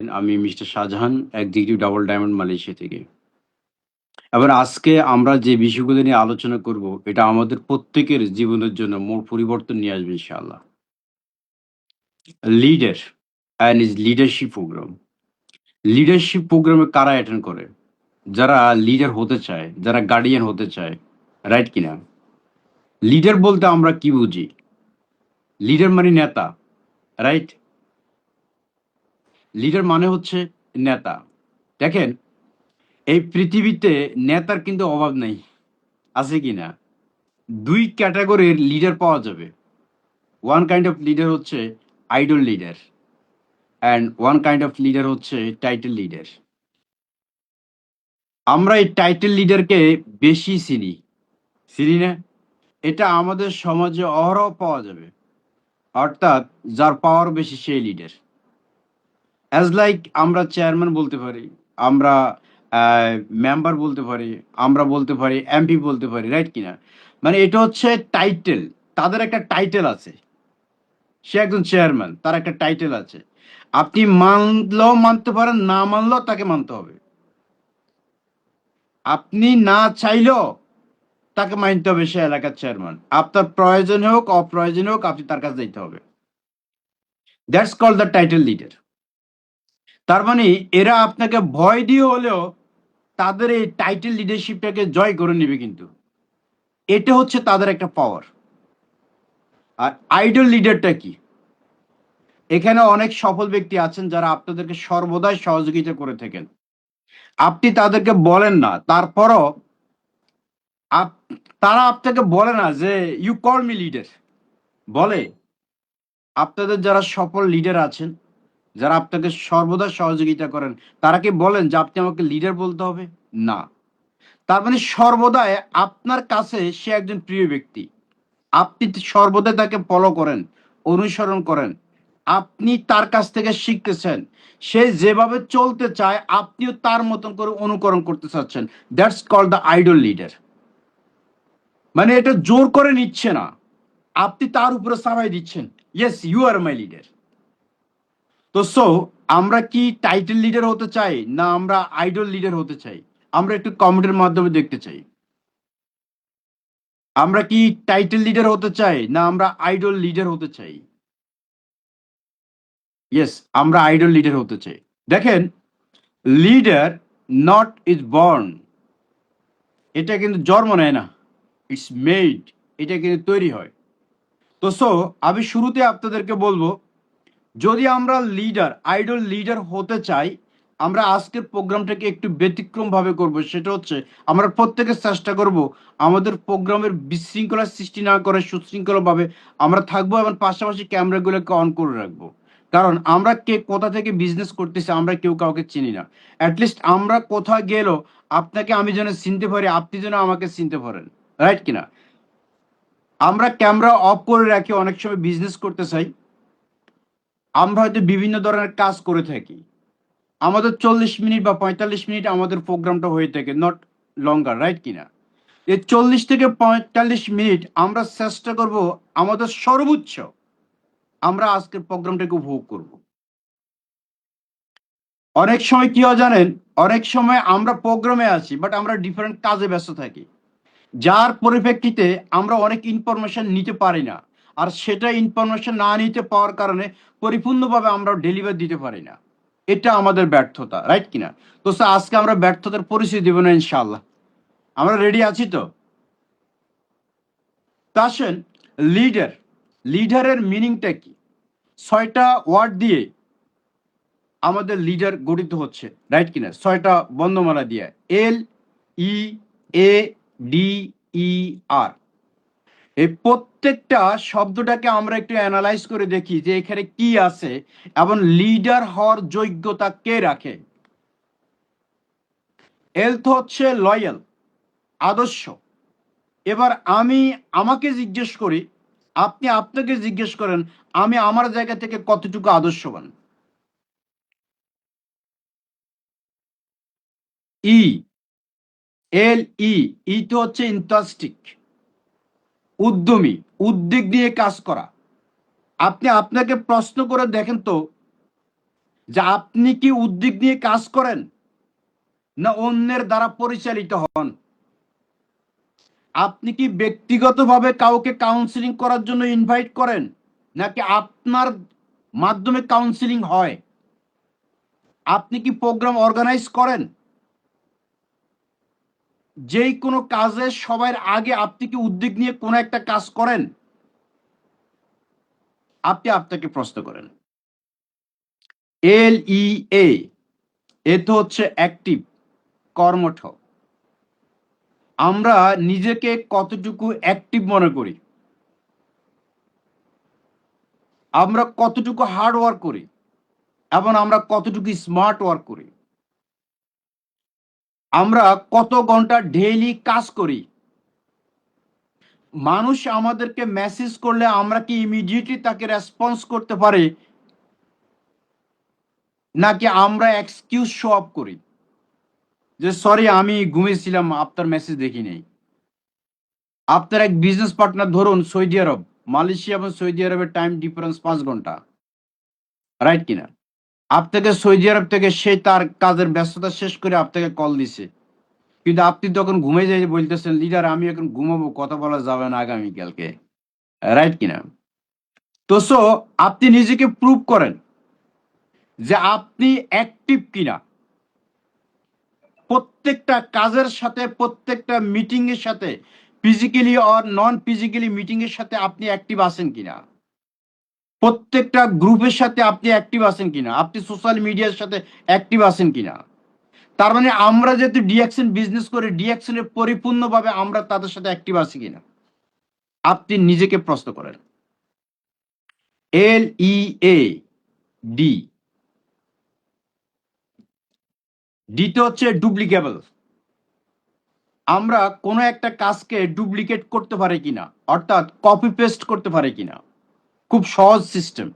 আমি mister Shahjahan, executive double diamond Malaysia থেকে। এবার আজকে আমরা যে বিষয়গুলো নিয়ে আলোচনা করব, এটা আমাদের প্রত্যেকের জীবনের জন্য মোড় পরিবর্তন নিয়ে আসবে ইনশাআল্লাহ। Leader and is leadership programme. Leadership প্রোগ্রামে কারা অ্যাটেন্ড করে? যারা লিডার হতে চায়, যারা গার্ডিয়ান হতে চায়, রাইট কিনা? লিডার বলতে আমরা কি বুঝি? লিডার মানে নেতা, রাইট? লিডার মানে হচ্ছে নেতা। দেখেন, এই পৃথিবীতে নেতার কিন্তু অভাব নেই, আছে কিনা? দুই ক্যাটাগরির লিডার পাওয়া যাবে। ওয়ান কাইন্ড অফ লিডার হচ্ছে idol leader, and one kind of leader হচ্ছে টাইটেল লিডার। আমরা এই টাইটেল লিডারকে বেশি চিনি, চিনি না? এটা আমাদের সমাজে অহরহ পাওয়া যাবে, অর্থাৎ যার পাওয়ার বেশি সেই লিডার। অ্যাজ লাইক আমরা চেয়ারম্যান বলতে পারি, আমরা মেম্বার বলতে পারি, আমরা বলতে পারি এমপি বলতে পারি, রাইট কিনা? মানে এটা হচ্ছে টাইটেল, তাদের একটা টাইটেল আছে। সে একজন চেয়ারম্যান, তার একটা টাইটেল আছে। আপনি মানলেও মানতে পারেন, না মানলেও তাকে মানতে হবে। আপনি না চাইলেও তাকে মানতে হবে, সে এলাকার চেয়ারম্যান। আপনার প্রয়োজন হোক অপ্রয়োজন হোক, আপনি তার কাছে যেতে হবে। That's call the title leader. তার মানে এরা আপনাকে ভয় দিয়ে হলেও তাদের এই টাইটেল লিডারশিপটাকে জয় করে নেবে, কিন্তু এটা হচ্ছে তাদের একটা পাওয়ার। আর আইডল লিডারটা কি? এখানে অনেক সফল ব্যক্তি আছেন যারা আপনাদেরকে সর্বদাই সহযোগিতা করে থাকেন। আপনি তাদেরকে বলেন না, তারপরও তারা আপনাকে বলে না যে ইউ কল মি লিডার, বলে। আপনাদের যারা সফল লিডার আছেন, যারা আপনাকে সর্বদা সহযোগিতা করেন, তারা কি বলেন যে আপনি আমাকে লিডার বলতে হবে? না। তার মানে সর্বদাই আপনার কাছে সে একজন প্রিয় ব্যক্তি। আপনি সর্বদাই তাকে ফলো করেন, অনুসরণ করেন। আপনি তার কাছ থেকে শিখতেছেন। সে যেভাবে চলতে চায় আপনিও তার মতন করে অনুকরণ করতে চাচ্ছেন। That's called the idol leader. মানে এটা জোর করে নিচ্ছে না, আপনি তার উপরে চাপাই দিচ্ছেন, yes you are my leader. তো আমরা কি টাইটেল লিডার হতে চাই, না আমরা আইডল লিডার হতে চাই? আমরা একটু কমেন্টের মাধ্যমে দেখতে চাই। আমরা কি টাইটেল লিডার হতে চাই, না আমরা আইডল লিডার হতে চাই? ইয়েস, আমরা আইডল লিডার হতে চাই। দেখেন, লিডার নট ইজ বর্ন, এটা কিন্তু জন্ম নেয় না, ইটস মেড, এটা কিন্তু তৈরি হয়। তো আমি শুরুতে আপনাদেরকে বলবো, যদি আমরা লিডার, আইডল লিডার হতে চাই, আমরা আজকের প্রোগ্রামটাকে একটু ব্যতিক্রম ভাবে করব। সেটা হচ্ছে আমরা প্রত্যেকে চেষ্টা করব আমাদের প্রোগ্রামের বিশৃঙ্খলা সৃষ্টি না করে সুশৃঙ্খলভাবে আমরা থাকবো, এবং পাশাপাশি ক্যামেরাগুলোকে অন করে রাখবো। কারণ আমরা কে কোথা থেকে বিজনেস করতেছি আমরা কেউ কাউকে চিনি না। অ্যাটলিস্ট আমরা কোথাও গেলেও আপনাকে আমি যেন চিনতে পারি, আপনি যেন আমাকে চিনতে পারেন, রাইট কিনা? আমরা ক্যামেরা অফ করে রাখি, অনেক সময় বিজনেস করতে চাই। আমরা হয়তো বিভিন্ন ধরনের কাজ করে থাকি, আমাদের 40 মিনিট বা 45 মিনিট আমাদের প্রোগ্রামটা হয়ে থাকে, নট লঙ্গার, রাইট কিনা? এই 40 থেকে 45 মিনিট আমরা চেষ্টা করব আমাদের সর্বোচ্চ আমরা আজকের প্রোগ্রামটাকে উপভোগ করব। অনেক সময় কি হয় জানেন, অনেক সময় আমরা প্রোগ্রামে আছি বাট আমরা ডিফারেন্ট কাজে ব্যস্ত থাকি, যার পরিপ্রেক্ষিতে আমরা অনেক ইনফরমেশন নিতে পারি না। আর সেটা ইনফরমেশন না নিতে পাওয়ার কারণে পরিপূর্ণভাবে আমরা ডেলিভার দিতে পারি না। এটা আমাদের ব্যর্থতা, রাইট কিনা? তো আজকে আমরা ব্যর্থতার পরিচয় দেব না ইনশাআল্লাহ। আমরা রেডি আছি তো? তা আসেন, লিডার, লিডারের মিনিংটা কি? 6টা ওয়ার্ড দিয়ে আমাদের লিডার গঠিত হচ্ছে, রাইট কিনা? 6টা বর্ণমালা দিয়ে, এল ই এ ডি ই আর। এই প্রত্যেকটা শব্দটাকে আমরা একটু অ্যানালাইজ করে দেখি যে এখানে কি আছে এবং লিডার হওয়ার যোগ্যতা কে রাখে। হেলথ হচ্ছে লয়াল, আদর্শ। এবার আমি আমাকে জিজ্ঞেস করি, আপনি আপনাকে জিজ্ঞেস করেন, আমি আমার জায়গা থেকে কতটুকু আদর্শবান? ই, এল ই, ই তো হচ্ছে ইন্টারেস্টিক, উদ্যমী, উদ্যোগ নিয়ে কাজ করা। আপনি আপনাকে প্রশ্ন করে দেখেন তো, যে আপনি কি উদ্যোগ নিয়ে কাজ করেন না অন্যের দ্বারা পরিচালিত হন? আপনি কি ব্যক্তিগতভাবে কাউকে কাউন্সিলিং করার জন্য ইনভাইট করেন নাকি আপনার মাধ্যমে কাউন্সিলিং হয়? আপনি কি প্রোগ্রাম অর্গানাইজ করেন? যেই কোনো কাজে সবার আগে আপনি কি উদ্যোগ নিয়ে কোনো একটা কাজ করেন? আপনি আপনাকে প্রশ্ন করেন। LEA এ তো হচ্ছে অ্যাক্টিভ, কর্মঠ। আমরা নিজেকে কতটুকু অ্যাক্টিভ মনে করি, আমরা কতটুকু হার্ড ওয়ার্ক করি এবং আমরা কতটুকু স্মার্ট ওয়ার্ক করি, আমরা কত ঘন্টা ডেইলি কাজ করি। মানুষ আমাদেরকে মেসেজ করলে আমরা কি ইমিডিয়েটলি তাকে রেসপন্স করতে পারি নাকি আমরা এক্সকিউজ শো আপ করি যে সরি আমি ঘুমিয়েছিলাম, আপনার মেসেজ দেখি নেই। আপনার এক বিজনেস পার্টনার ধরুন সৌদি আরব, মালয়েশিয়া এবং সৌদি আরবের টাইম ডিফারেন্স 5 ঘন্টা, রাইট কিনা? আপনাকে সৌদি আরব থেকে সে তার কাজের ব্যস্ততা শেষ করে আপনাকে কল দিছে, কিন্তু আপনি তখন ঘুমে যাই বলতেছেন লিডার আমি এখন ঘুমাবো, কথা বলা যাবে না আগামীকালকে, রাইট কিনা? তো সো আপনি নিজেকে প্রুভ করেন যে আপনি অ্যাক্টিভ কিনা। প্রত্যেকটা কাজের সাথে, প্রত্যেকটা মিটিং এর সাথে, physically or non physically meeting এর সাথে আপনি অ্যাক্টিভ আছেন কিনা। প্রত্যেকটা গ্রুপের সাথে আপনি অ্যাক্টিভ আছেন কিনা, আপনি সোশ্যাল মিডিয়ার সাথে অ্যাক্টিভ আছেন কিনা। তার মানে আমরা যেহেতু ডিএকশন বিজনেস করি, ডিএকশনের পরিপূর্ণভাবে আমরা তাদের সাথে অ্যাক্টিভ আছি কিনা আপনি নিজেকে প্রশ্ন করেন। LEA ডিতে হচ্ছে ডুপ্লিকেবল। আমরা কোনো একটা কাজকে ডুপ্লিকেট করতে পারি কিনা, অর্থাৎ কপি পেস্ট করতে পারি কিনা। খুব সহজ সিস্টেম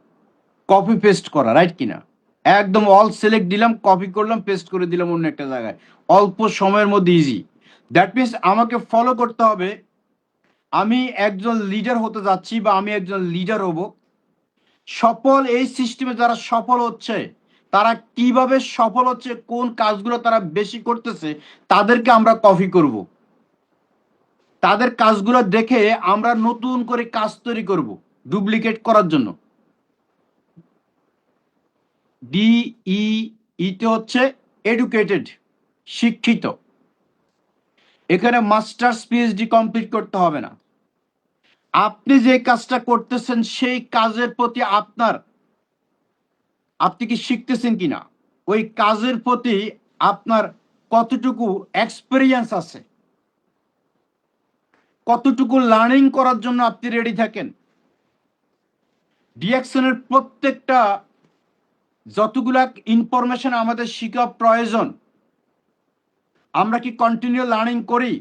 কপি পেস্ট করা, রাইট কিনা? একদম অল সিলেক্ট দিলাম, কপি করলাম, পেস্ট করে দিলাম অন্য একটা জায়গায়, অল্প সময়ের মধ্যে ইজি। দ্যাট মিনস আমাকে ফলো করতে হবে, আমি একজন লিডার হতে যাচ্ছি বা আমি একজন লিডার হব। সফল এই সিস্টেমে যারা সফল হচ্ছে তারা কিভাবে সফল হচ্ছে, কোন কাজগুলো তারা বেশি করতেছে, তাদেরকে আমরা কপি করব। তাদের কাজগুলো দেখে আমরা নতুন করে কাজ তৈরি করব ডুপ্লিকেট করার জন্য। DEE হচ্ছে এডুকেটেড, শিক্ষিত। এখানে মাস্টার্স পিএইচডি কমপ্লিট করতে হবে না। আপনি যে কাজটা করতেছেন সেই কাজের প্রতি আপনি কি শিখতেছেন কিনা, ওই কাজের প্রতি আপনার কতটুকু এক্সপেরিয়েন্স আছে, কতটুকু লার্নিং করার জন্য আপনি রেডি থাকেন। ডিএকশনের প্রত্যেকটা যতগুলা ইনফরমেশন আমাদের শিখা প্রয়োজন, আমরা কি কন্টিনিউ লার্নিং করি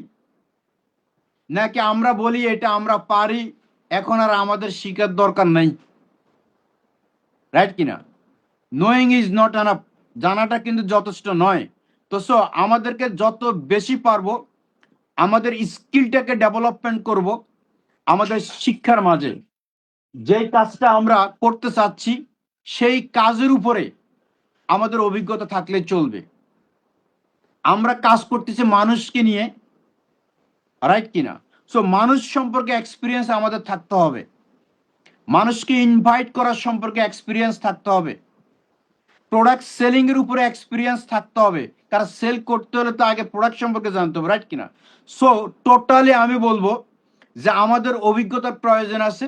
নাকি আমরা বলি এটা আমরা পারি, এখন আর আমাদের শিখার দরকার নাই, রাইট কিনা? নোয়িং ইজ নট এনাফ, জানাটা কিন্তু যথেষ্ট নয়। তো সো আমাদেরকে যত বেশি পারবো আমাদের স্কিলটাকে ডেভেলপমেন্ট করব, আমাদের শিক্ষার মাঝে যেই কাজটা আমরা করতে চাচ্ছি সেই কাজের উপরে আমাদের অভিজ্ঞতা থাকলে চলবে। আমরা কাজ করতেছি মানুষকে নিয়ে, রাইট কিনা? সো মানুষ সম্পর্কে এক্সপিরিয়েন্স আমাদের থাকতে হবে, মানুষকে ইনভাইট করার সম্পর্কে এক্সপিরিয়েন্স থাকতে হবে, প্রোডাক্ট সেলিং এর উপরে এক্সপিরিয়েন্স থাকতে হবে, কারণ সেল করতে হলে তো আগে প্রোডাক্ট সম্পর্কে জানতে হবে, রাইট কিনা? সো টোটালি আমি বলবো যে আমাদের অভিজ্ঞতার প্রয়োজন আছে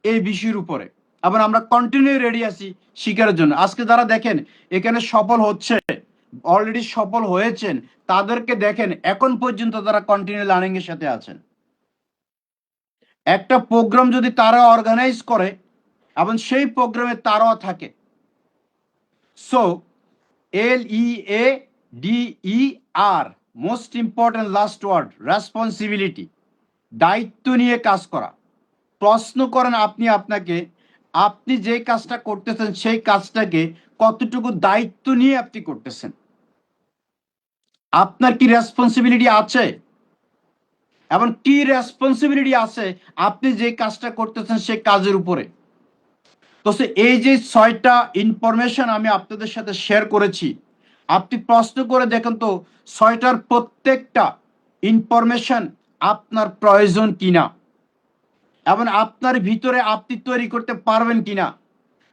এই বিষয়ের উপরে, এবং আমরা কন্টিনিউ রেডি আছি শিকার জন্য। আজকে যারা দেখেন এখানে সফল হচ্ছে, অলরেডি সফল হয়েছেন, তাদেরকে দেখেন এখন পর্যন্ত তারা কন্টিনিউ লার্নিং এর সাথে আছেন। একটা প্রোগ্রাম যদি তারা অর্গানাইজ করে এবং সেই প্রোগ্রামে তারাও থাকে। So LEADER most important last word, responsibility, দায়িত্ব নিয়ে কাজ করা। প্রশ্ন করেন আপনি আপনাকে, আপনি যে কাজটা করতেছেন সেই কাজটাকে কতটুকু দায়িত্ব নিয়ে আপনি করতেছেন, আপনার কি রেসপন্সিবিলিটি আছে, এবং কি রেসপন্সিবিলিটি আছে আপনি যে কাজটা করতেছেন সেই কাজের উপরে। তো এই যে 6টা ইনফরমেশন আমি আপনাদের সাথে শেয়ার করেছি, আপনি প্রশ্ন করে দেখেন তো 6টার প্রত্যেকটা ইনফরমেশন আপনার প্রয়োজন কিনা এবং আপনার ভিতরে আপনি তৈরি করতে পারবেন কিনা।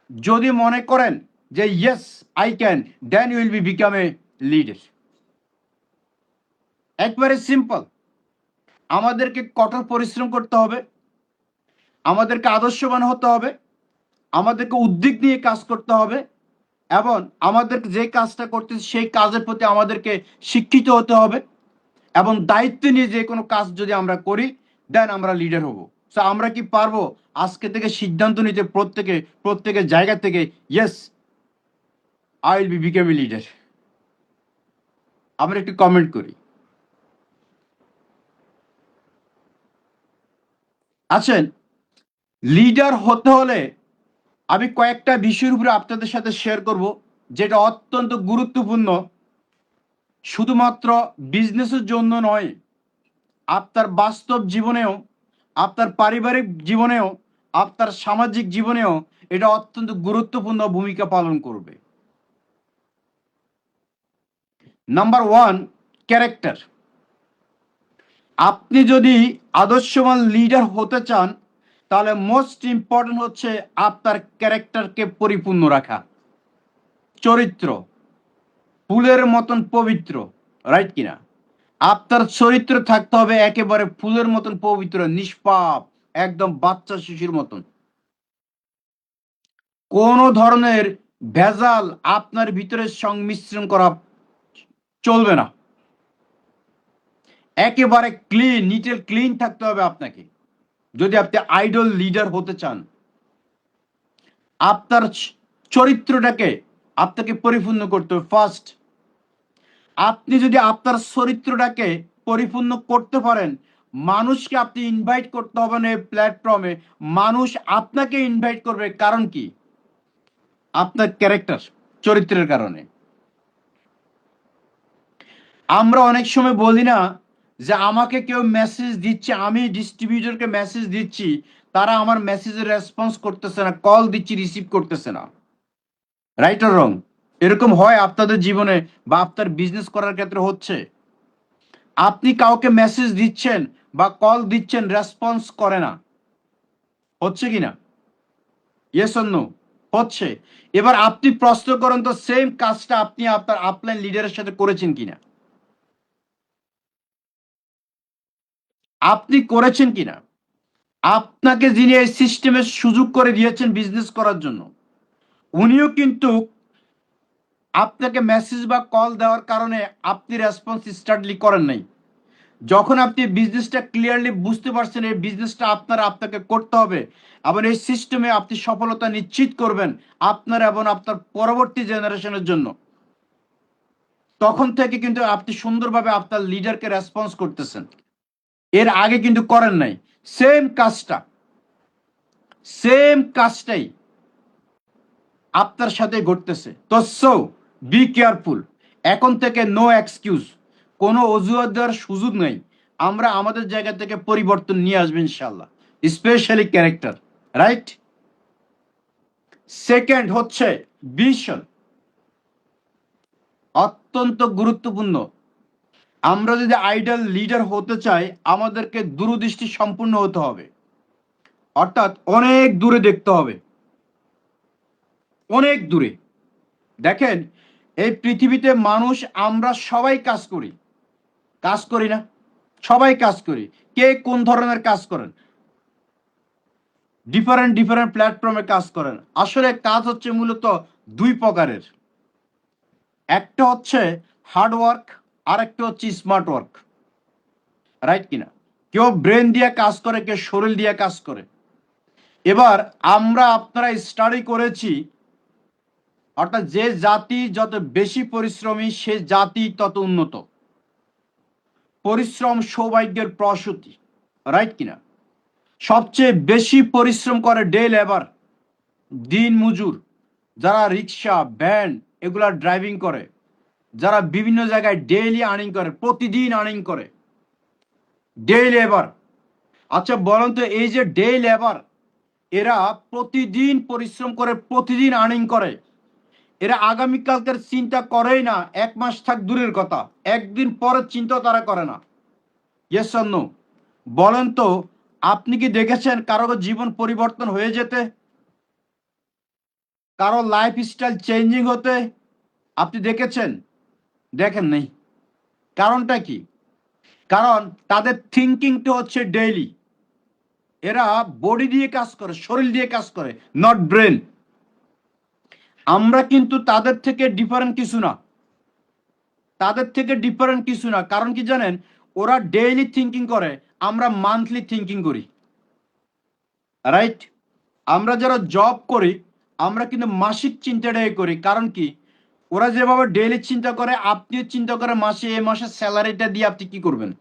যদি মনে করেন যে yes I can, then you will be become a leader. একবারে সিম্পল। আমাদেরকে কঠোর পরিশ্রম করতে হবে, আমাদেরকে আদর্শবান হতে হবে, আমাদেরকে উদ্যোগ নিয়ে কাজ করতে হবে এবং আমাদের যে কাজটা করতেছি সেই কাজের প্রতি আমাদেরকে শিক্ষিত হতে হবে এবং দায়িত্ব নিয়ে যে কোনো কাজ যদি আমরা করি দেন আমরা লিডার হব। সো আমরা কি পারবো আজকে থেকে সিদ্ধান্ত নিতে প্রত্যেকের জায়গা থেকে yes I will be become a leader? আমরা একটু কমেন্ট করি। আছেন, লিডার হতে হলে আমি কয়েকটা বিষয়ের উপরে আপনাদের সাথে শেয়ার করব যেটা অত্যন্ত গুরুত্বপূর্ণ, শুধুমাত্র বিজনেসের জন্য নয়, আপনার বাস্তব জীবনেও, আপনার পারিবারিক জীবনেও, আপনার সামাজিক জীবনেও এটা অত্যন্ত গুরুত্বপূর্ণ ভূমিকা পালন করবে। Number 1, character. আপনি যদি আদর্শবান লিডার হতে চান তাহলে মোস্ট ইম্পর্টেন্ট হচ্ছে আপনার ক্যারেক্টারকে পরিপূর্ণ রাখা। চরিত্র ফুলের মতন পবিত্র, রাইট কিনা? আপনার চরিত্র থাকতে হবে একেবারে ফুলের মতন পবিত্র, নিষ্পাপ, একদম বাচ্চা শিশুর মতন। কোন ধরনের ভেজাল আপনার ভিতরে সংমিশ্রণ করা চলবে না। একেবারে ক্লিন, নিট এন্ড ক্লিন থাকতে হবে আপনাকে যদি আপনি আইডল লিডার হতে চান। আপনার চরিত্রটাকে আপনাকে পরিপূর্ণ করতে হবে। ফার্স্ট, আপনি যদি আপনার চরিত্রটাকে পরিপূর্ণ করতে পারেন, মানুষকে আপনি ইনভাইট করতে হবে না এই প্ল্যাটফর্মে, মানুষ আপনাকে ইনভাইট করবে। কারণ কি? আপনার ক্যারেক্টার, চরিত্রের কারণে। আমরা অনেক সময় বলি না যে আমাকে কেউ মেসেজ দিচ্ছে, আমি ডিস্ট্রিবিউটরকে মেসেজ দিচ্ছি, তারা আমার মেসেজের রেসপন্স করতেছে না, কল দিচ্ছি রিসিভ করতেছে না। Right or wrong? এরকম হয় আপনাদের জীবনে বা আপনার বিজনেস করার ক্ষেত্রে হচ্ছে? আপনি কাউকে মেসেজ দিচ্ছেন বা কল দিচ্ছেন, রেসপন্স করে না, হচ্ছে কিনা? Yes or no? হচ্ছে। এবার আপনি প্রশ্ন করেন তো সেম কাজটা আপনি আপনার আপলাইন লিডারের সাথে করেছেন কিনা, আপনি করেছেন কিনা? আপনাকে যিনি এই সিস্টেমের সুযোগ করে দিয়েছেন বিজনেস করার জন্য, উনিও কিন্তু আপনাকে মেসেজ বা কল দেওয়ার কারণে আপনি রেসপন্স স্টার্টলি করেন নাই। যখন আপনি বিজনেসটা ক্লিয়ারলি বুঝতে পারছেন এই বিজনেসটা আপনাকে করতে হবে, আবার এই সিস্টেমে আপনি সফলতা নিশ্চিত করবেন আপনার এবং আপনার পরবর্তী জেনারেশনের জন্য, তখন থেকে কিন্তু আপনি সুন্দরভাবে আপনার লিডারকে রেসপন্স করতেছেন। এর আগে কিন্তু করেন নাই। সেম কাজটাই আপনার সাথে ঘটতেছে। তো বি কেয়ারফুল। এখন থেকে নো এক্সকিউজ, কোনো অজুহাত দেওয়ার সুযোগ নেই। আমরা আমাদের জায়গা থেকে পরিবর্তন নিয়ে আসবো ইনশাল্লাহ, স্পেশালি ক্যারেক্টার, রাইট? সেকেন্ড হচ্ছে ভিশন, অত্যন্ত গুরুত্বপূর্ণ। আমরা যদি আইডল লিডার হতে চাই আমাদেরকে দূরদৃষ্টি সম্পূর্ণ হতে হবে, অর্থাৎ অনেক দূরে দেখতে হবে, অনেক দূরে। দেখেন, এই পৃথিবীতে মানুষ আমরা সবাই কাজ করি না? সবাই কাজ করি। কে কোন ধরনের কাজ করেন? ডিফারেন্ট প্ল্যাটফর্মে কাজ করেন। আসলে কাজ হচ্ছে মূলত দুই প্রকারের, একটা হচ্ছে হার্ড ওয়ার্ক আর একটা হচ্ছে স্মার্ট ওয়ার্ক, রাইট কিনা? কেউ ব্রেন দিয়ে কাজ করে, কেউ শরীর দিয়ে কাজ করে। এবার আপনারা স্টাডি করেছি, অর্থাৎ যে জাতি যত বেশি পরিশ্রমী সে জাতি তত উন্নত। পরিশ্রম সৌভাগ্যের প্রসূতি, রাইট কিনা? সবচেয়ে বেশি পরিশ্রম করে ডে লেবার, দিন মজুর, যারা রিক্সা ভ্যান এগুলা ড্রাইভিং করে, যারা বিভিন্ন জায়গায় ডেইলি আর্নিং করে, প্রতিদিন আর্নিং করে, ডে লেবার। আচ্ছা বলুন তো, এই যে ডে লেবার, এরা প্রতিদিন পরিশ্রম করে, প্রতিদিন আর্নিং করে। এরা আগামীকালকের চিন্তা করেই না, 1 মাস থাক দূরের কথা, একদিন পরের চিন্তা তারা করে না। Yes or no? বলেন তো, আপনি কি দেখেছেন কারো জীবন পরিবর্তন হয়ে যেতে, কারো লাইফ স্টাইল চেঞ্জিং হতে? আপনি দেখেছেন? দেখেন নাই। কারণটা কি? কারণ তাদের থিঙ্কিংটা হচ্ছে ডেইলি। এরা বডি দিয়ে কাজ করে, শরীর দিয়ে কাজ করে, নট ব্রেন। আমরা কিন্তু তাদের থেকে ডিফারেন্ট কিছু না, তাদের থেকে ডিফারেন্ট কিছু না। কারণ কি জানেন? ওরা ডেইলি থিঙ্কিং করে, আমরা মান্থলি থিঙ্কিং করি, রাইট? আমরা যারা জব করি, আমরা কিন্তু মাসিক চিন্তাটাই করি। কারণ কি? ওরা যেভাবে ডেইলি চিন্তা করে, আপনিও চিন্তা করে মাসে, এই মাসের স্যালারিটা দিয়ে আপনি কি করবেন।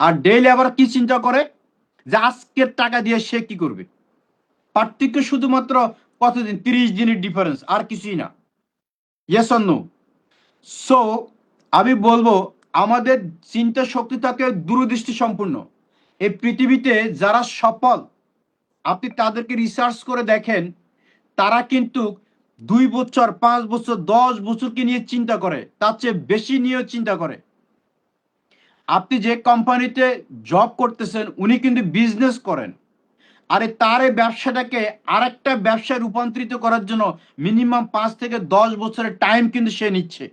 আর ডেইলি আবার কি চিন্তা করে, যে আজকের টাকা দিয়ে সে কি করবে। পার্থক্য শুধুমাত্র কতদিন, 30 দিনের ডিফারেন্স, আর কিছুই না। Yes or no? সো আমি বলবো, আমাদের চিন্তা শক্তি থাকে দূরদৃষ্টি সম্পূর্ণ। এই পৃথিবীতে যারা সফল, আপনি তাদেরকে রিসার্চ করে দেখেন, তারা কিন্তু 2 বছর, 5 বছর, 10 বছরকে নিয়ে চিন্তা করে, তার চেয়ে বেশি নিয়েও চিন্তা করে। আপনি যে কোম্পানিতে জব করতেছেন, উনি কিন্তু বিজনেস করেন, আরে তার এই ব্যবসাটাকে আরেকটা ব্যবসায় রূপান্তরিত করার জন্য মিনিমাম 5 থেকে 10 বছরের টাইম কিন্তু সে নিচ্ছে,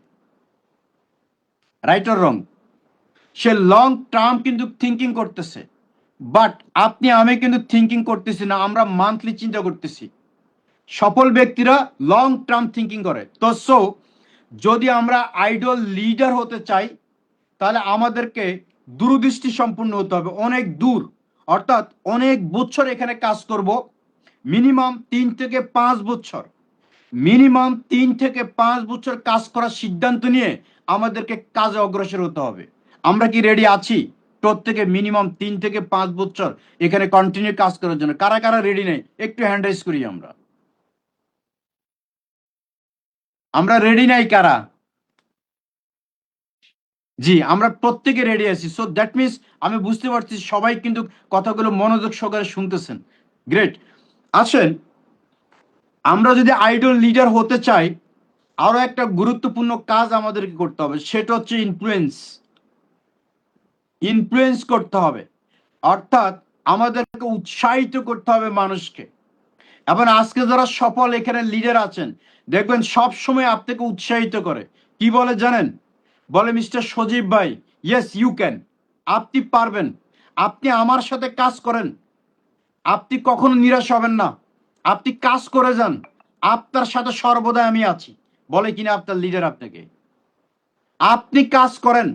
right or wrong? Say long term কিন্তু থিঙ্কিং করতেছে। বাট আপনি আমি কিন্তু থিঙ্কিং করতেছি না, আমরা মান্থলি চিন্তা করতেছি। সফল ব্যক্তিরা লং টার্ম থিঙ্কিং করে। তো সো যদি আমরা আইডল লিডার হতে চাই, তাহলে আমাদেরকে দূরদৃষ্টি সম্পূর্ণ হতে হবে, অনেক দূর। অর্থাৎ অনেক বছর এখানে কাজ করব, মিনিমাম 3 থেকে 5 বছর, মিনিমাম 3 থেকে 5 বছর কাজ করার সিদ্ধান্ত নিয়ে আমাদেরকে কাজে অগ্রসর হতে হবে। আমরা কি রেডি আছি প্রত্যেকে মিনিমাম 3 থেকে 5 বছর এখানে কন্টিনিউ কাজ করার জন্য? কারা কারা রেডি নেই, একটু হ্যান্ড রাইজ করি। আমরা রেডি নাই কারা? জি, আমরা প্রত্যেকে রেডি আছি। সো দ্যাট মিনস আমি বুঝতে পারছি সবাই কিন্তু কথাগুলো মনোযোগ সহকারে শুনতেছেন। গ্রেট। আসেন, আমরা যদি আইডল লিডার হতে চাই, আরো একটা গুরুত্বপূর্ণ কাজ আমাদেরকে করতে হবে, সেটা হচ্ছে ইনফ্লুয়েন্স। ইনফ্লুয়েন্স করতে হবে, অর্থাৎ আমাদেরকে উৎসাহিত করতে হবে মানুষকে। এবং আজকে যারা সফল এখানে লিডার আছেন, দেখবেন সব সময় আপনাকে উৎসাহিত করে। কি বলে জানেন? বলে, মিস্টার সজীব ভাই, ইয়েস ইউ ক্যান, আপনি পারবেন, আপনি আমার সাথে কাজ করেন, আপনি কখনো নিরাশ হবেন না, আপনি কাজ করে যান, আপনার সাথে সর্বদা আমি আছি। বলে কিনা আপনার লিডার আপনাকে? আপনি কাজ করেন,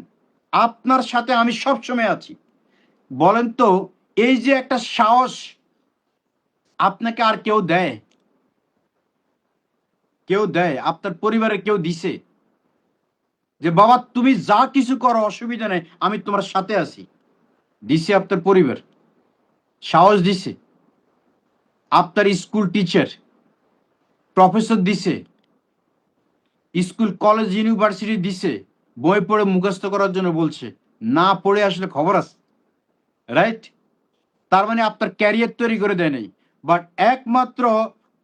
আপনার সাথে আমি সবসময় আছি। বলেন তো, এই যে একটা সাহস আপনাকে আর কেউ দেয়? কেউ দেয়? আপনার পরিবারে কেউ দিছে যে বাবা তুমি যা কিছু করো অসুবিধা নেই, আমি তোমার সাথে আছি? দিছে আপনার পরিবার? সাহস দিছে? আপনার স্কুল টিচার, প্রফেসর দিছে? স্কুল কলেজ ইউনিভার্সিটি দিছে? বই পড়ে মুখস্থ করার জন্য বলছে? না পড়ে আসলে খবর আছে, রাইট? তার মানে আপনার ক্যারিয়ার তৈরি করে দেয় নাই। বাট একমাত্র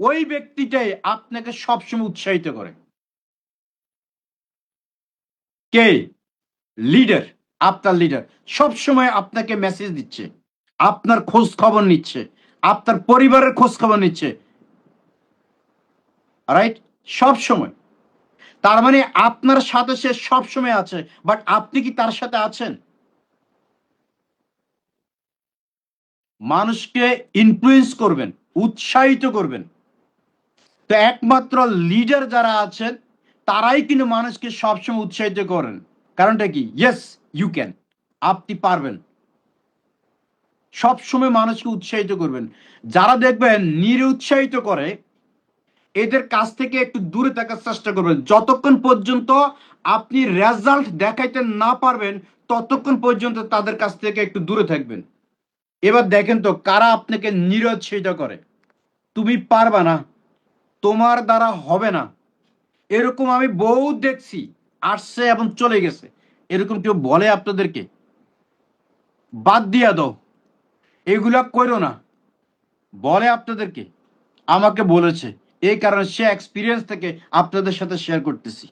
ওই ব্যক্তিটাই আপনাকে সবসময় উৎসাহিত করে। কে? লিডার। আপনার লিডার সবসময় আপনাকে মেসেজ দিচ্ছে, আপনার খোঁজ খবর নিচ্ছে, আপনার পরিবারের খোঁজ খবর নিচ্ছে, রাইট? সব সময়। তার মানে আপনার সাথে সে সব সময় আছে। বাট আপনি কি তার সাথে আছেন? মানুষকে ইনফ্লুয়েন্স করবেন, উৎসাহিত করবেন। তো একমাত্র লিডার যারা আছেন, তারাই কিন্তু মানুষকে সবসময় উৎসাহিত করেন। কারণটা কি? ইয়েস ইউ ক্যান, আপনি পারবেন। সবসময় মানুষকে উৎসাহিত করবেন। যারা দেখবেন নিরুৎসাহিত করে, এদের কাছ থেকে একটু দূরে থাকার চেষ্টা করবেন। যতক্ষণ পর্যন্ত আপনি রেজাল্ট দেখাইতে না পারবেন, ততক্ষণ পর্যন্ত তাদের কাছ থেকে একটু দূরে থাকবেন। এবার দেখেন তো কারা আপনাকে নিরুৎসাহিত করে। তুমি পারবা না, তোমার দ্বারা হবে না, এরকম আমি বহু দেখছি, আসছে এবং চলে গেছে। এরকম কেউ বলে আপনাদেরকে বাদ দিয়া দাও, এগুলা করো না, বলে আপনাদেরকে, আমাকে বলেছে, এই কারণে সে এক্সপিরিয়েন্স থেকে আপনাদের সাথে শেয়ার করতেছি।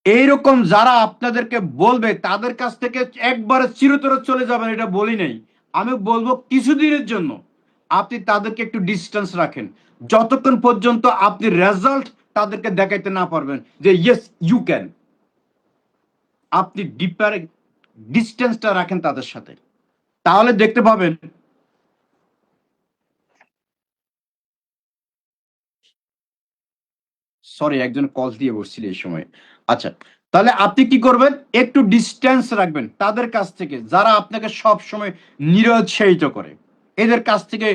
এইরকম যারা আপনাদেরকে বলবে তাদের কাছ থেকে একবারে চিরতরে চলে যাবেন এটা বলি নাই, আমি বলবো কিছুদিনের জন্য আপনি তাদেরকে একটু ডিস্টেন্স রাখেন, যতক্ষণ পর্যন্ত আপনি রেজাল্ট তাদেরকে দেখাইতে না পারবেন যে ইয়েস ইউ ক্যান। আপনি ডিপার ডিস্টেন্সটা রাখেন তাদের সাথে, তাহলে দেখতে পাবেন। সরি, একজন কল দিয়ে বসছিল এই সময়। আচ্ছা, তাহলে আপনি কি করবেন, একটু ডিস্টেন্স রাখবেন তাদের কাছ থেকে যারা আপনাকে সব সময় নিরুৎসাহিত করে, এদের কাছ থেকে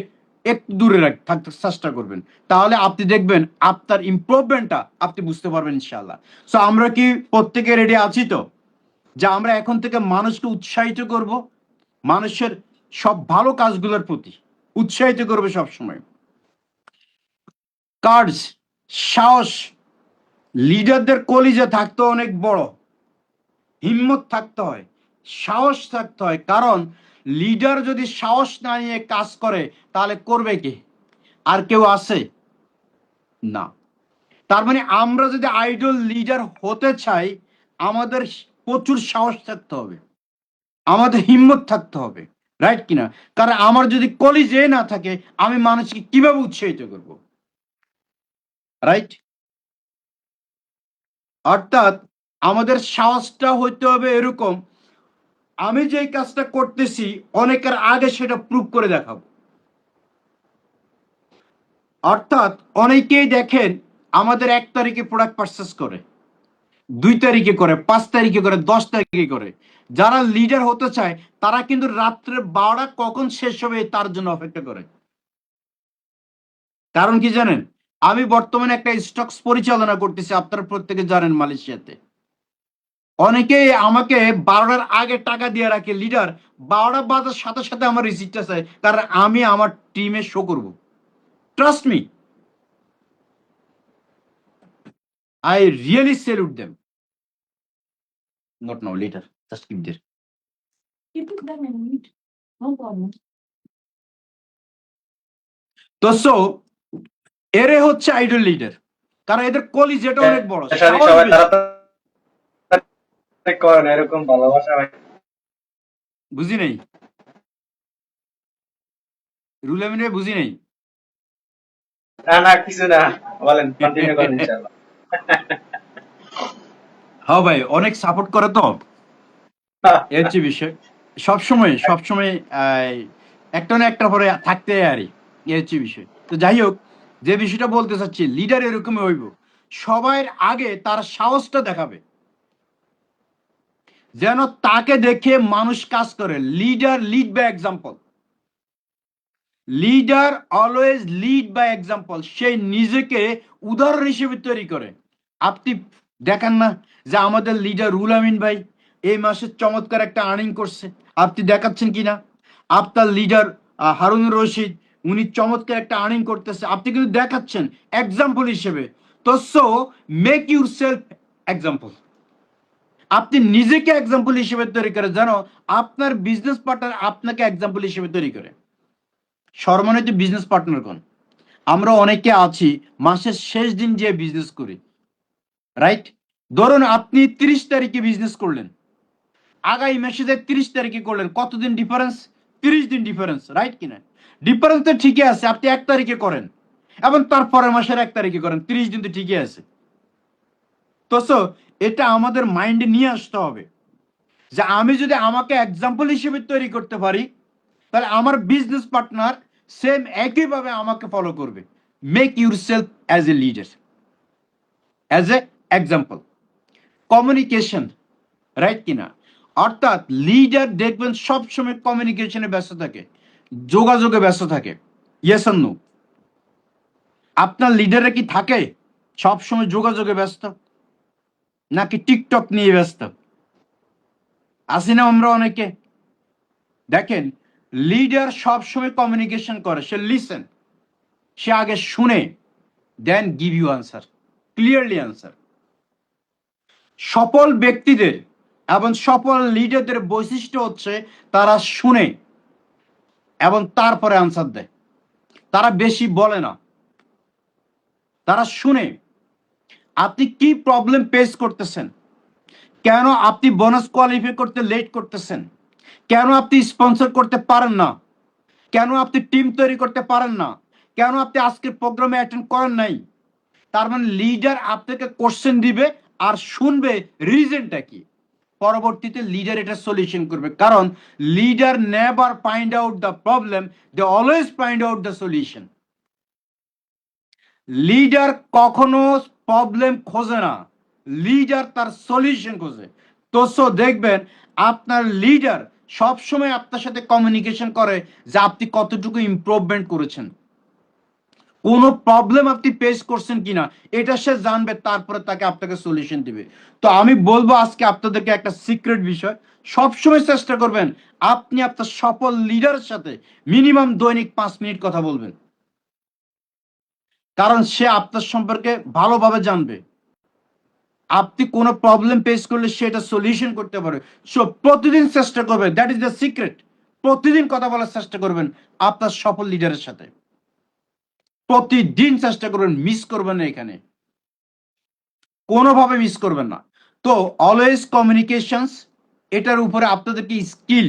একটু দূরে থাকতে চেষ্টা করবেন, তাহলে আপনি দেখবেন আপনার ইমপ্রুভমেন্টটা আপনি বুঝতে পারবেন ইনশাআল্লাহ। সো আমরা কি প্রত্যেকে রেডি আছি তো, যে আমরা এখন থেকে মানুষকে উৎসাহিত করব, মানুষের সব ভালো কাজগুলোর প্রতি উৎসাহিত করবে সব সময়। কার্ডস, সাহস, লিডারদের কলিজা থাকতে অনেক বড়, হিম্মত থাকতে হয়, সাহস থাকতে হয়, কারণ লিডার যদি সাহস না নিয়ে কাজ করে তাহলে করবে কে? আর কেউ আছে না। তার মানে আমরা যদি আইডল লিডার হতে চাই, আমাদের প্রচুর সাহস থাকতে হবে, আমাদের হিম্মত থাকতে হবে, রাইট কিনা? কারণ আমার যদি কলিজে না থাকে, আমি মানুষকে কিভাবে উৎসাহিত করব, রাইট? অর্থাৎ আমাদের সাহসটা হইতে হবে এরকম, আমি যে কাজটা করতেছি অনেকের আগে সেটা প্রুভ করে দেখাবো। অর্থাৎ অনেকেই দেখেন আমাদের 1 তারিখে প্রোডাক্ট পারচেস করে, 2 তারিখে করে, 5 তারিখে করে, 10 তারিখে করে। যারা লিডার হতে চায় তারা কিন্তু রাত্রে 12টা কখন শেষ হবে তার জন্য অপেক্ষা করে। কারণ কি জানেন, আমি বর্তমানে একটা স্টকস পরিচালনা করতেছি, আপনারা প্রত্যেকে জানেন, মালয়েশিয়াতে। অনেকেই আমাকে 12টার আগে টাকা দিয়ে রাখে, লিডার 12টা বাজার সাথে সাথে আমার রিসিপ্টটা চাই, কারণ আমি আমার টিমে শো করব। Trust me, I really salute them. Not now, later. Just keep there. Keep it there and eat. No problem. তো সো এরে হচ্ছে আইডল লিডার, কারণ এদের কলিজাটা অনেক বড়, সাহস সবাই বেশি। তাড়াতাড়ি করেন, এরকম ভালোবাসা হয়। বুঝি নাই, রুল আমিন বুঝি নাই। না না কিছু না, বলেন, কন্টিনিউ করেন ইনশাআল্লাহ। হ্যাঁ ভাই, অনেক সাপোর্ট করে তো, এই হচ্ছে বিষয়। সবসময় সবসময় একটা না একটা পরে থাকতে আরই, এই হচ্ছে বিষয়। তো যাই হোক, যে বিষয়টা বলতে চাচ্ছি, লিডার এরকমই হইব, সবার আগে তার সাহসটা দেখাবে, যেন তাকে দেখে মানুষ কাজ করে। Leader lead by example, leader always lead by example. সে নিজেকে উদাহরণ হিসেবে তৈরি করে। আপনি দেখেন না যে আমাদের লিডার রুল আমিন ভাই এই মাসে চমৎকার একটা আর্নিং করছে, আপনি দেখাচ্ছেন কিনা? আপনার লিডার হারুনুর রশিদ, উনি চমৎকার একটা আর্নিং করতেছে, আপনি কিন্তু দেখাচ্ছেন এক্সাম্পল হিসেবে। তো so make your self example, আপনি নিজেকে এক্সাম্পল হিসেবে তৈরি করে, জানো আপনার বিজনেস পার্টনার আপনাকে এক্সাম্পল হিসেবে তৈরি করে। সম্মানিত বিজনেস পার্টনার কোন, আমরা অনেকে আছি মাসের শেষ দিন যে বিজনেস করি, রাইট? ধরুন আপনি 30 তারিখে বিজনেস করলেন, আগামী মাসে 30 তারিখে করলেন, কতদিন ডিফারেন্স? 30 দিন ডিফারেন্স, রাইট কিনা? ডিফারেন্স তো ঠিকই আছে, আপনি 1 তারিখে করেন এবং তারপরের মাসের 1 তারিখে করেন, 30 দিন তো ঠিকই আছে। তো এটা আমাদের মাইন্ডে নিয়ে আসতে হবে যে আমি যদি আমাকে এক্সাম্পল হিসেবে তৈরি করতে পারি, তাহলে আমার বিজনেস পার্টনার সেম একইভাবে আমাকে ফলো করবে। Make your self as a leader, as a example. Communication, right কিনা? অর্থাৎ লিডার দেখবেন সবসময় কমিউনিকেশনে ব্যস্ত থাকে, যোগাযোগে ব্যস্ত থাকে। ইয়েস আর নো? আপনার লিডাররা কি থাকে সবসময় যোগাযোগে ব্যস্ত, নাকি টিকটক নিয়ে ব্যস্ত? আসি না আমরা অনেকে? দেখেন, লিডার সবসময় কমিউনিকেশন করে, সে লিসেন, সে আগে শুনে then give you answer, clearly answer. সফল ব্যক্তিদের এবং সফল লিডারদের বৈশিষ্ট্য হচ্ছে তারা শুনে, এবং তারপরে আনসার দেয়। তারা বেশি বলে না, তারা শুনে আপনি কি প্রবলেম ফেস করতেছেন, কেন আপনি বোনাস কোয়ালিফাই করতে লেট করতেছেন, কেন আপনি স্পন্সর করতে পারেন না, কেন আপনি টিম তৈরি করতে পারেন না, কেন আপনি আজকের প্রোগ্রামে অ্যাটেন্ড করেন নাই। তার মানে লিডার আপনাকে কোশ্চেন দিবে আর শুনবে রিজনটা কি, পরবর্তীতে লিডার এটা সলিউশন করবে। কারণ leader never find out the problem, they always find out the solution. Leader কখনো প্রবলেম খোঁজে না, লিডার তার সলিউশন খোঁজে। তো দেখবেন আপনার লিডার সবসময় আপনার সাথে কমিউনিকেশন করে যে আপনি কতটুকু ইমপ্রুভমেন্ট করেছেন, কোনো প্রবলেম আপনি ফেস করছেন কিনা এটা সে জানবে, তারপরে তাকে আপনাকে সলিউশন দিবে। তো আমি বলবো আজকে আপনাদেরকে একটা সিক্রেট বিষয়, সবসময় চেষ্টা করবেন আপনি আপনার সফল লিডারের সাথে মিনিমাম দৈনিক 5 মিনিট কথা বলবেন, কারণ সে আপনার সম্পর্কে ভালোভাবে জানবে। আপনি কোনো প্রবলেম ফেস করলে সেটা সলিউশন করতে পারে। সো প্রতিদিন চেষ্টা করবেন, দ্যাট ইজ দ্য সিক্রেট, প্রতিদিন কথা বলার চেষ্টা করবেন আপনার সফল লিডারের সাথে, প্রতিদিন চেষ্টা করবেন, মিস করবেন না, এখানে কোনোভাবে মিস করবেন না। তো অলওয়েজ কমিউনিকেশনস, এটার উপরে আপনাদেরকে স্কিল,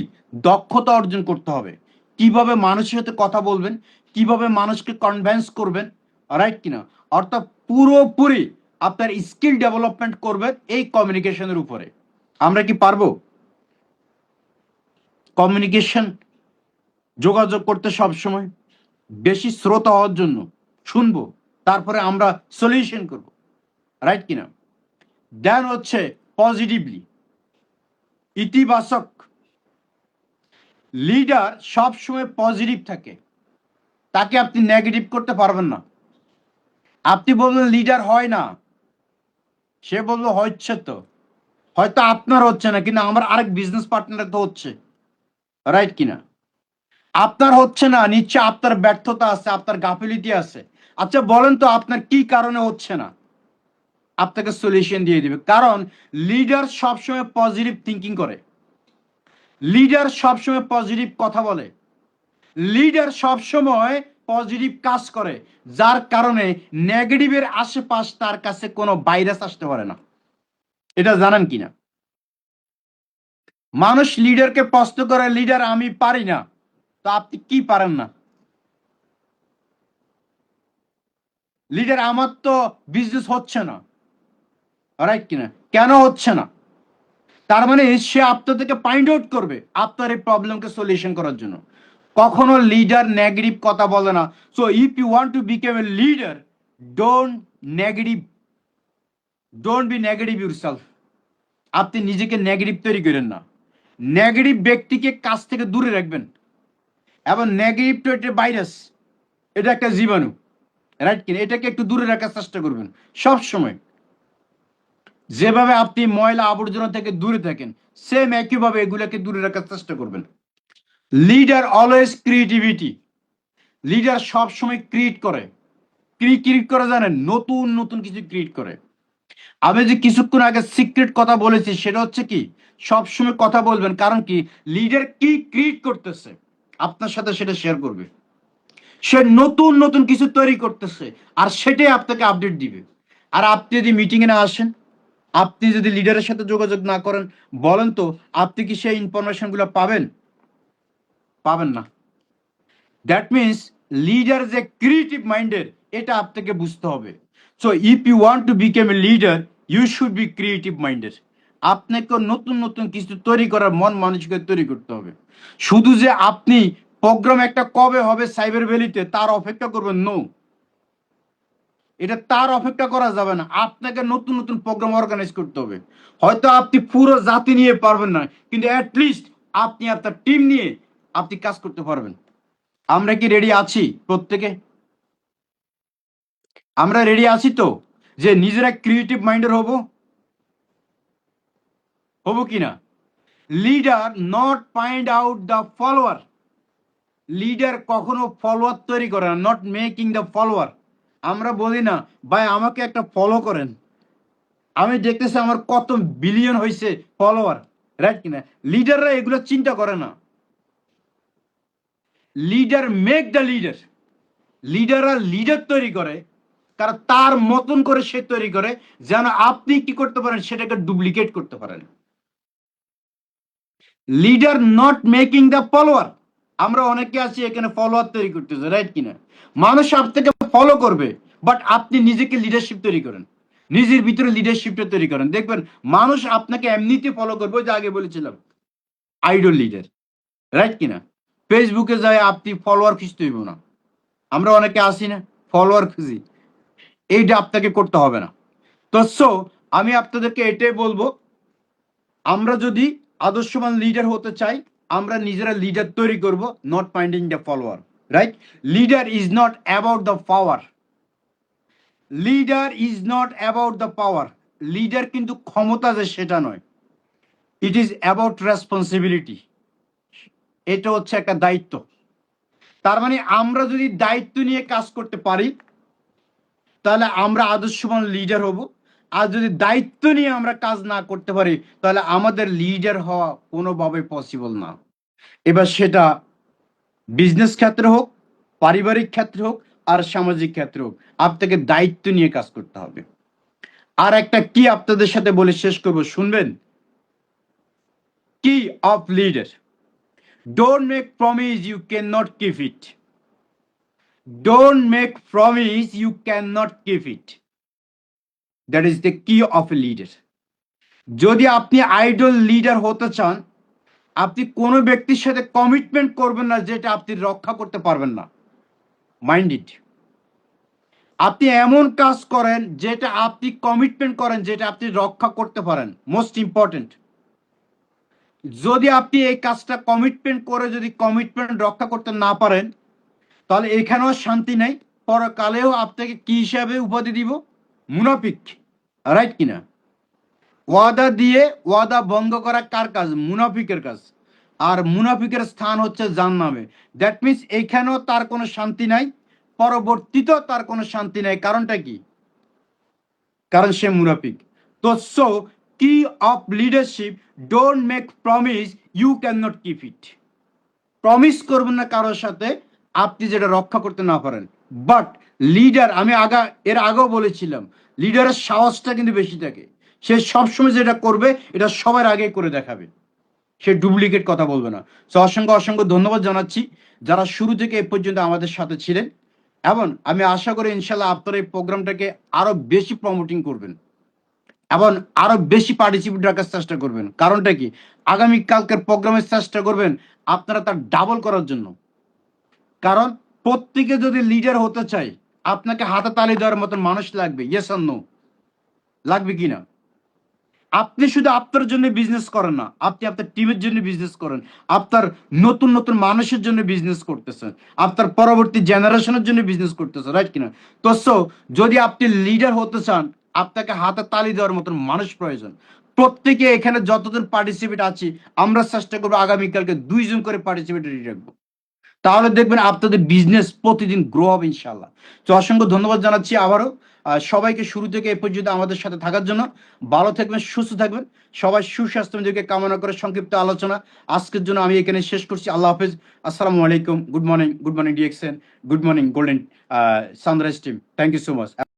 দক্ষতা অর্জন করতে হবে। কিভাবে মানুষের সাথে কথা বলবেন, কিভাবে মানুষকে কনভিন্স করবেন, রাইট কিনা, অর্থাৎ পুরোপুরি আপনার স্কিল ডেভেলপমেন্ট করবেন এই কমিউনিকেশনের উপরে। আমরা কি পারবো কমিউনিকেশন, যোগাযোগ করতে সব সময় বেশি শ্রোতা হওয়ার জন্য শুনবো, তারপরে আমরা সলিউশন করব, রাইট কিনা। দেন হচ্ছে পজিটিভলি, ইতিবাচক। লিডার সবসময় পজিটিভ থাকে, তাকে আপনি নেগেটিভ করতে পারবেন না। আপনি বলবেন লিডার হয় না, সে বললো হচ্ছে, তো হয়তো আপনার হচ্ছে না, কিন্তু আমার আরেক বিজনেস পার্টনার তো হচ্ছে, রাইট কিনা। আপনার হচ্ছে না, নিশ্চয় আপনার ব্যর্থতা আছে, আপনার গাফিলতি আছে। আচ্ছা বলেন তো আপনার কি কারণে হচ্ছে না, আপনাকে সলিউশন দিয়ে দিবে। কারণ লিডার সবসময় পজিটিভ থিঙ্কিং করে, লিডার সবসময় পজিটিভ কথা বলে, লিডার সবসময় পজিটিভ কাজ করে, যার কারণে নেগেটিভের আশেপাশ তার কাছে কোনো ভাইরাস আসতে পারে না। এটা জানেন কিনা। মানুষ লিডারকে প্রশ্ন করে, লিডার আমি পারি না, তো আপনি কি পারেন না? লিডার আমার তো বিজনেস হচ্ছে না, রাইট কিনা, কেন হচ্ছে না? তার মানে সে আপনার থেকে ফাইন্ড আউট করবে আপনার এই প্রবলেমকে সলিউশন করার জন্য। কখনো লিডার নেগেটিভ কথা বলে না। So if you want to become a leader, don't negative, don't be negative yourself. আপনি নিজেকে নেগেটিভ তৈরি করেন না, নেগেটিভ ব্যক্তিকে কাছ থেকে দূরে রাখবেন। এবং নেগেটিভ তো একটা ভাইরাস, এটা একটা জীবাণু, রাইট কিনা, এটাকে একটু দূরে রাখার চেষ্টা করবেন সব সময়। যেভাবে আপনি ময়লা আবর্জনা থেকে দূরে থাকেন, সেম একইভাবে এগুলোকে দূরে রাখার চেষ্টা করবেন। লিডার অলওয়েজ ক্রিয়েটিভিটি, লিডার সব সময় ক্রিয়েট করে। ক্রিয়েট করে জানেন, নতুন নতুন কিছু ক্রিয়েট করে। আমি যে কিছুক্ষণ আগে সিক্রেট কথা বলেছি, সেটা হচ্ছে কি, সবসময় কথা বলবেন। কারণ কি, লিডার কি ক্রিয়েট করতেছে আপনার সাথে সেটা শেয়ার করবে। সে নতুন নতুন কিছু তৈরি করতেছে আর সেটাই আপনাকে আপডেট দিবে। আর আপনি যদি মিটিংয়ে না আসেন, আপনি যদি লিডারের সাথে যোগাযোগ না করেন, বলেন তো আপনি কি সেই ইনফরমেশনগুলো পাবেন? পাবেন না। দ্যাট মিনস লিডার যে ক্রিয়েটিভ মাইন্ডের, এটা আপনাকে বুঝতে হবে। So if you want to become a leader, you should be creative minded. আপনাকে নতুন নতুন কিছু তৈরি করার মন মানসিকতা তৈরি করতে হবে। শুধু যে আপনি প্রোগ্রাম একটা কবে হবে সাইবার ভ্যালিতে তার অপেক্ষা করবেন, নো, এটা তার অপেক্ষা করা যাবে না। আপনাকে নতুন নতুন প্রোগ্রাম অর্গানাইজ করতে হবে। হয়তো আপনি পুরো জাতি নিয়ে পারবেন না, কিন্তু অ্যাটলিস্ট আপনি আপনার টিম নিয়ে আপনি কাজ করতে পারবেন। আমরা কি রেডি আছি প্রত্যেকে? আমরা রেডি আছি তো যে নিজেরা ক্রিয়েটিভ মাইন্ডের হব, হব কিনা? Leader not find out the follower, leader কখনো ফলোয়ার তৈরি করে না, নট মেকিং দ্য ফলোয়ার। আমরা বলি না ভাই আমাকে একটা ফলো করেন, আমি দেখতেছি আমার কত বিলিয়ন হয়েছে ফলোয়ার, রাইট কিনা। লিডাররা এগুলো চিন্তা করে না। Leader make the leader. লিডাররা লিডার তৈরি করে, কারণ তার মতন করে সে তৈরি করে যেন আপনি কি করতে পারেন, সেটাকে ডুপ্লিকেট করতে পারেন। Leader not making the follower. আমরা অনেকে আছি এখানে ফলোয়ার তৈরি করতেছে, রাইট কিনা? মানুষ আপনাকে ফলো করবে, বাট আপনি নিজেকে লিডারশিপ তৈরি করেন, নিজের ভিতরে লিডারশিপটা তৈরি করেন, দেখবেন মানুষ আপনাকে এমনিতে ফলো করবে। ওই যে আগে বলেছিলাম আইডল লিডার, রাইট কিনা? ফেসবুকে যায় আপনি ফলোয়ার খুঁজতে হইব না, আমরা অনেকে আসি না ফলোয়ার খুঁজি, এইটা আপনাকে করতে হবে না। তো আমি আপনাদেরকে এটাই বলবো, আমরা যদি আদর্শবান লিডার হতে চাই, আমরা নিজেরা লিডার তৈরি করব, not finding the follower, right? Leader is not about the power. Leader is not about the power. Leader কিন্তু ক্ষমতা যে সেটা নয়, ইট ইজ অ্যাবাউট রেসপন্সিবিলিটি। এটা হচ্ছে একটা দায়িত্ব। তার মানে আমরা যদি দায়িত্ব নিয়ে কাজ করতে পারি, তাহলে আমরা আদর্শবান লিডার হব। আর যদি দায়িত্ব নিয়ে আমরা কাজ না করতে পারি, তাহলে আমাদের লিডার হওয়া কোনোভাবে পসিবল না। এবার সেটা বিজনেস ক্ষেত্রে হোক, পারিবারিক ক্ষেত্রে হোক, আর সামাজিক ক্ষেত্রে হোক, আপনাকে দায়িত্ব নিয়ে কাজ করতে হবে। আর একটা কি আপনাদের সাথে বলে শেষ করব, শুনবেন? Key of leader: don't make promise you can not keep it. Don't make promise you can not keep it. That is the key of a leader. যদি আপনি আইডল লিডার হতে চান, আপনি কোনো ব্যক্তির সাথে কমিটমেন্ট করবেন না যেটা আপনি রক্ষা করতে পারবেন না। Mind it. আপনি এমন কাজ করেন যেটা আপনি কমিটমেন্ট করেন, যেটা আপনি রক্ষা করতে পারেন। মোস্ট ইম্পর্টেন্ট, যদি আপনি এই কাজটা কমিটমেন্ট করে যদি কমিটমেন্ট রক্ষা করতে না পারেন, তাহলে এখানেও শান্তি নেই, পরকালেও আপনাকে কি হিসাবে উপাধি দিব? মুনাফিক, রাইট কিনা? ওয়াদা দিয়ে ওয়াদা ভঙ্গ করা কার কাজ? মুনাফিকের কাজ। আর মুনাফিকের স্থান হচ্ছে জাহান্নামে। দ্যাট মিনস এখানেও তার কোনো শান্তি নাই, পরবর্তীতেও তার কোনো শান্তি নাই। কারণটা কি? কারণ সে মুনাফিক। তো key of leadership: don't make promise you can not keep it. Promise করবেন না কারোর সাথে আপনি যেটা রক্ষা করতে না পারেন। বাট লিডার, আমি এর আগেও বলেছিলাম, লিডারের সাহসটা কিন্তু বেশি থাকে। সে সবসময় যেটা করবে এটা সবার আগে করে দেখাবে, সে ডুপ্লিকেট কথা বলবে না। সো অসংখ্য অসংখ্য ধন্যবাদ জানাচ্ছি যারা শুরু থেকে এ পর্যন্ত আমাদের সাথে ছিলেন, এবং আমি আশা করি ইনশাল্লাহ আপনারা এই প্রোগ্রামটাকে আরো বেশি প্রমোটিং করবেন এবং আরো বেশি পার্টিসিপেট রাখার চেষ্টা করবেন। কারণটা কি? আগামীকালকের প্রোগ্রামের চেষ্টা করবেন আপনারা তার ডাবল করার জন্য। কারণ প্রত্যেকে যদি লিডার হতে চাই, আপনাকে হাতে তালি দেওয়ার মতন মানুষ লাগবে। ইয়েস আর নো? লাগবে কিনা? আপনি শুধু আপনার জন্য বিজনেস করেন না, আপনি আপনার টিমের জন্য বিজনেস করেন, আপনার নতুন নতুন মানুষের জন্য বিজনেস করতেছেন, আপনার পরবর্তী জেনারেশনের জন্য বিজনেস করতেছেন, রাইট কিনা? তো যদি আপনি লিডার হতে চান, আপনাকে হাতে তালি দেওয়ার মতন মানুষ প্রয়োজন। প্রত্যেকে এখানে যতজন পার্টিসিপেট আছি, আমরা চেষ্টা করবো আগামীকালকে 2 জন করে পার্টিসিপেট রাখবো। তাহলে দেখবেন আপনাদের বিজনেস প্রতিদিন গ্রো হবে ইনশাল্লাহ। তো অসংখ্য ধন্যবাদ জানাচ্ছি আবারও সবাইকে শুরু থেকে এ পর্যন্ত আমাদের সাথে থাকার জন্য। ভালো থাকবেন, সুস্থ থাকবেন, সবাই সুস্বাস্থ্য নিজেকে কামনা করে সংক্ষিপ্ত আলোচনা আজকের জন্য আমি এখানে শেষ করছি। আল্লাহ হাফেজ, আসসালামু আলাইকুম, good morning DXN, good morning golden sunrise team, thank you so much.